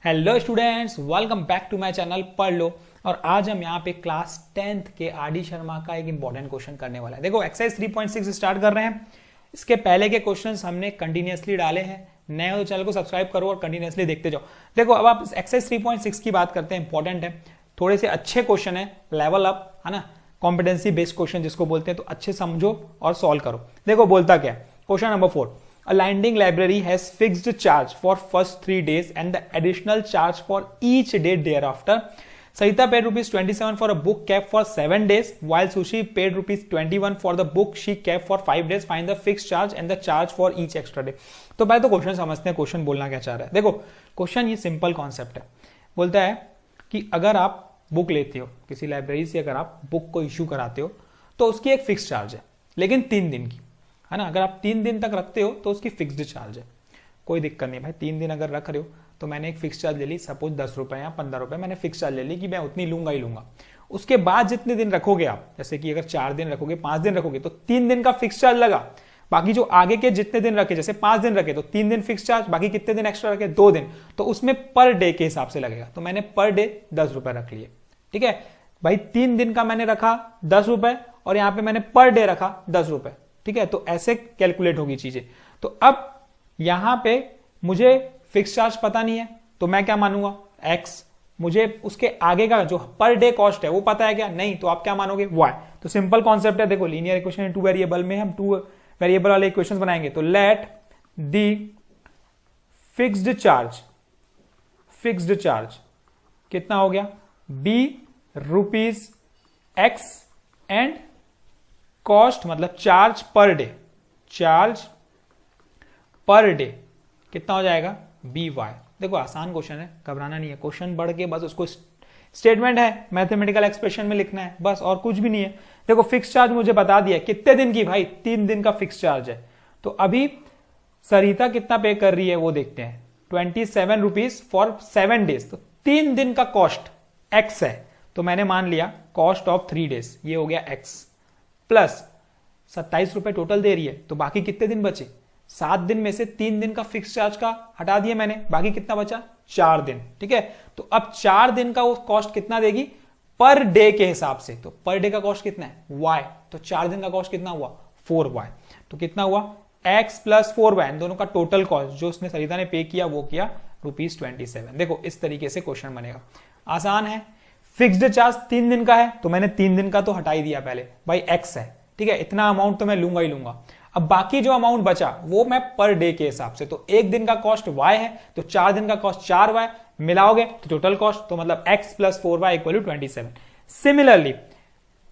Hello students, welcome back to my channel Padh Lo. और आज हम यहाँ पे क्लास 10th के आरडी शर्मा का एक इंपॉर्टेंट क्वेश्चन करने वाला है। देखो एक्सरसाइज 3.6 स्टार्ट कर रहे हैं। इसके पहले के क्वेश्चंस हमने कंटिन्यूअसली डाले हैं। नए हो तो चैनल को सब्सक्राइब करो और कंटिन्यूअसली देखते जाओ। देखो अब आप एक्सरसाइज 3.6 की बात करते हैं, इंपॉर्टेंट है, थोड़े से अच्छे क्वेश्चन है, लेवल अप है ना, कॉम्पिटेंसी बेस्ड क्वेश्चन जिसको बोलते हैं, तो अच्छे समझो और सॉल्व करो। देखो बोलता क्या है, question number 4, a lending library has fixed charge for first 3 days and the additional charge for each day thereafter. Sarita paid rupees 27 for a book kept for 7 days while Sushi paid rupees 21 for the book she kept for 5 days. Find the fixed charge and the charge for each extra day. तो पहले तो question समझते हैं, question बोलना क्या चाह रहा है। देखो क्वेश्चन ये सिंपल कॉन्सेप्ट है, बोलता है कि अगर आप बुक लेते हो किसी लाइब्रेरी से, अगर आप बुक को इश्यू कराते हो तो उसकी एक फिक्स चार्ज है, लेकिन 3 दिन की है ना। अगर आप 3 दिन तक रखते हो तो उसकी फिक्स्ड चार्ज है, कोई दिक्कत नहीं भाई। 3 दिन अगर रख रहे हो तो मैंने एक फिक्स चार्ज ले ली, सपोज 10 रुपए या 15 रुपए मैंने फिक्स चार्ज ले ली कि मैं उतनी लूंगा ही लूंगा। उसके बाद जितने दिन रखोगे आप, जैसे कि अगर 4 दिन रखोगे, 5 दिन रखोगे तो 3 दिन का फिक्स चार्ज लगा। बाकी जो आगे के जितने दिन रखे, जैसे 5 दिन रखे तो 3 दिन फिक्स चार्ज, बाकी कितने दिन एक्स्ट्रा रखे, 2 दिन, तो उसमें पर डे के हिसाब से लगेगा। तो मैंने पर डे 10 रुपए रख लिए, ठीक है भाई। 3 दिन का मैंने रखा 10 रुपए और यहां पे मैंने पर डे रखा 10 रुपए, ठीक है। तो ऐसे कैलकुलेट होगी चीजें। तो अब यहां पे मुझे फिक्स चार्ज पता नहीं है तो मैं क्या मानूंगा, एक्स। मुझे उसके आगे का जो पर डे कॉस्ट है वो पता है क्या, नहीं, तो आप क्या मानोगे, वाई। तो सिंपल कॉन्सेप्ट है। देखो लीनियर इक्वेशन इन 2 वेरिएबल में हम 2 वेरिएबल वाले इक्वेशन बनाएंगे। तो लेट दी फिक्स्ड चार्ज कितना हो गया, b rupees x and cost मतलब चार्ज पर डे कितना हो जाएगा, बी वाई। देखो आसान क्वेश्चन है, घबराना नहीं है। क्वेश्चन बढ़ के बस उसको स्टेटमेंट है, मैथमेटिकल एक्सप्रेशन में लिखना है, बस और कुछ भी नहीं है। देखो फिक्स चार्ज मुझे बता दिया कितने दिन की, भाई 3 दिन का फिक्स चार्ज है। तो अभी सरिता कितना पे कर रही है वो देखते हैं, 27 रुपीज फॉर 7 डेज। तो 3 दिन का कॉस्ट एक्स है, तो मैंने मान लिया कॉस्ट ऑफ 3 डेज, ये हो गया एक्स, प्लस 27 रुपए टोटल दे रही है। तो बाकी कितने दिन बचे, 7 दिन में से 3 दिन का फिक्स चार्ज का हटा दिए मैंने, बाकी कितना बचा, 4 दिन, ठीक है। तो अब 4 दिन का वो कॉस्ट कितना देगी, पर डे के हिसाब से। तो पर डे का कॉस्ट कितना है, वाई। तो 4 दिन का कॉस्ट कितना हुआ, 4y। तो कितना हुआ, x प्लस 4y, इन दोनों का टोटल कॉस्ट जो उसने सरिता ने पे किया वो किया रुपीज 27। देखो इस तरीके से क्वेश्चन बनेगा, आसान है। फिक्स्ड चार्ज 3 दिन का है तो मैंने 3 दिन का तो हटा ही दिया पहले, भाई x है, ठीक है, इतना अमाउंट तो मैं लूंगा ही लूंगा। अब बाकी जो अमाउंट बचा वो मैं पर डे के हिसाब से, तो 1 दिन का कॉस्ट y है तो 4 दिन का कॉस्ट 4y, मिलाओगे तो टोटल कॉस्ट, तो मतलब x plus 4y equal to 27। Similarly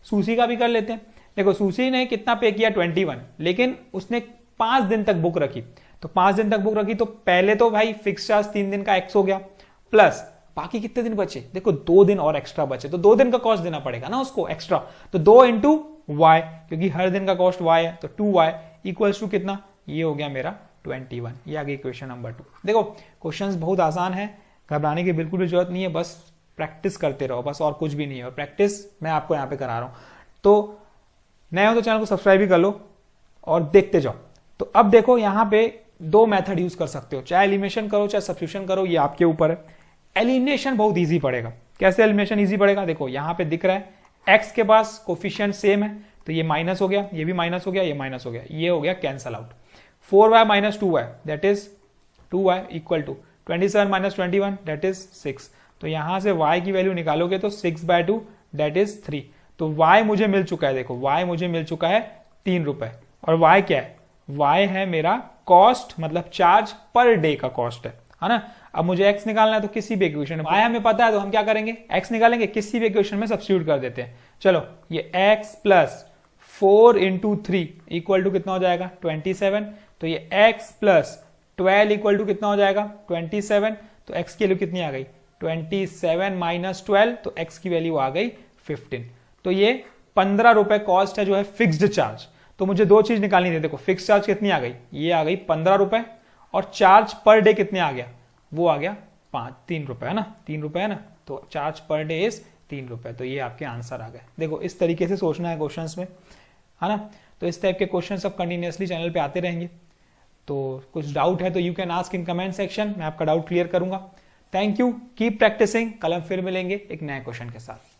Susie का भी कर लेते हैं। देखो सूसी ने कितना पे किया, 21, लेकिन उसने 5 दिन तक बुक रखी। तो 5 दिन तक बुक रखी तो पहले तो भाई फिक्स चार्ज 3 दिन का x हो गया, प्लस बाकी कितने दिन बचे, देखो 2 दिन और एक्स्ट्रा बचे, तो 2 दिन का कॉस्ट देना पड़ेगा ना उसको एक्स्ट्रा। तो 2 इंटू वाई, क्योंकि हर दिन का कॉस्ट y है, तो 2y इक्वल्स टू कितना, ये हो गया मेरा 21। ये आ गई क्वेश्चन नंबर 2। देखो क्वेश्चंस बहुत आसान है, घबराने की बिल्कुल भी जरूरत नहीं है, बस प्रैक्टिस करते रहो, बस और कुछ भी नहीं है। और प्रैक्टिस मैं आपको यहाँ पे करा रहा हूं। तो नए हो तो चैनल को सब्सक्राइब भी कर लो और देखते जाओ। तो अब देखो यहाँ पे 2 मेथड यूज कर सकते हो, चाहे एलिमिनेशन करो चाहे सब्स्टिट्यूशन करो, ये आपके ऊपर है। एलिमिनेशन बहुत इजी पड़ेगा। कैसे एलिमिनेशन इजी पड़ेगा, देखो यहाँ पे दिख रहा है x के पास कोफिशिएंट सेम है, तो ये माइनस हो गया, ये भी माइनस हो गया, ये माइनस हो गया, ये हो गया cancel out. 4y minus 2y that is 2y equal to 27 minus 21 that is 6। तो यहां से y की वैल्यू निकालोगे तो 6/2 दैट इज 3। तो y मुझे मिल चुका है, देखो y मुझे मिल चुका है 3 रुपए। और y क्या है, y है मेरा कॉस्ट, मतलब चार्ज पर डे का कॉस्ट है ना। अब मुझे x निकालना है तो किसी भी इक्वेशन में, y हमें पता है तो हम क्या करेंगे, x निकालेंगे, किसी भी इक्वेशन में सब्स्टिट्यूट कर देते हैं। चलो ये x plus 4 into 3 equal to कितना हो जाएगा, 27। तो ये x प्लस 12 इक्वल टू कितना हो जाएगा, 27। तो x की वैल्यू कितनी आ गई, 27 माइनस 12, तो x की वैल्यू आ गई 15। तो ये 15 रुपए कॉस्ट है जो है फिक्स्ड चार्ज। तो मुझे 2 चीज निकालनी थी। देखो फिक्स चार्ज कितनी आ गई, ये आ गई 15 रुपए, और चार्ज पर डे कितने आ गया, वो आ गया 3 रुपए है ना, 3 रुपए है ना। तो चार्ज पर डे इज 3 रुपए। तो ये आपके आंसर आ गए। देखो इस तरीके से सोचना है क्वेश्चंस में, है ना। तो इस टाइप के क्वेश्चन सब कंटिन्यूअसली चैनल पे आते रहेंगे। तो कुछ डाउट है तो you can ask in comment section, मैं आपका डाउट क्लियर करूंगा। Thank you, keep practicing. कल हम फिर मिलेंगे एक नए क्वेश्चन के साथ।